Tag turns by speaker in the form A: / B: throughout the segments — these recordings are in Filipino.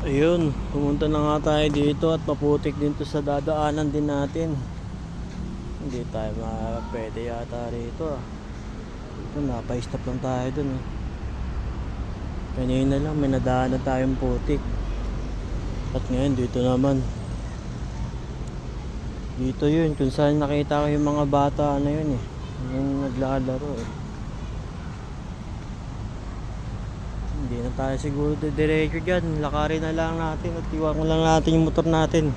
A: Ayun, pumunta na nga tayo dito at maputik din to sa dadaanan din natin. Hindi tayo pwede yata rito ah. Ito, napa-stop lang tayo dun eh. Kanina lang may nadaanan tayong putik. At ngayon dito naman. Dito yun, kung saan nakita ko yung mga bata na yun eh. Yung naglalaro eh. Hindi na tayo siguro diretso dyan. Lakarin na lang natin at iwan lang natin yung motor natin.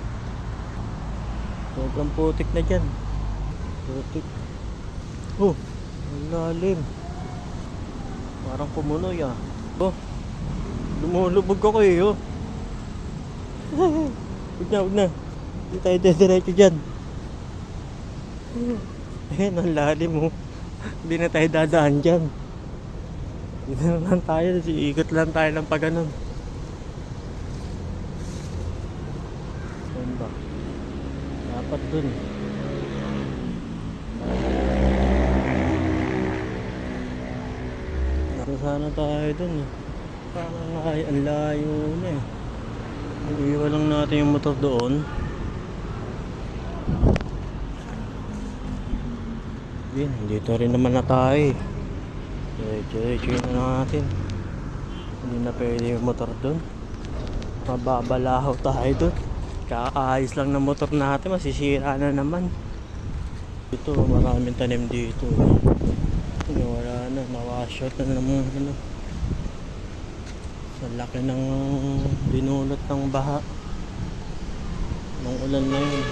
A: Sobrang putik na dyan. Putik. Oh, ang lalim. Parang pumunoy ah. Oh, lumulubog ako eh oh. Huwag na. Hindi tayo diretso dyan. Ayan, ang lalim oh. Hindi na tayo dadaan dyan. Dito na lang tayo, ikot lang tayo ng pag-ganon. Saan ba? Dapat dun. Nasa sana tayo dun eh. Parang ang layo na eh. Iiwan lang natin yung motor doon. Yan, dito rin naman na tayo eh. Diretso na natin. Hindi na pwede yung motor doon. Mababalahaw tayo doon. Kakaayos lang ng motor natin, masisira na naman. Dito maraming tanim dito. Wala na, nawashot na naman ano. Sa laki ng binulot ng baha ng ulan na yun.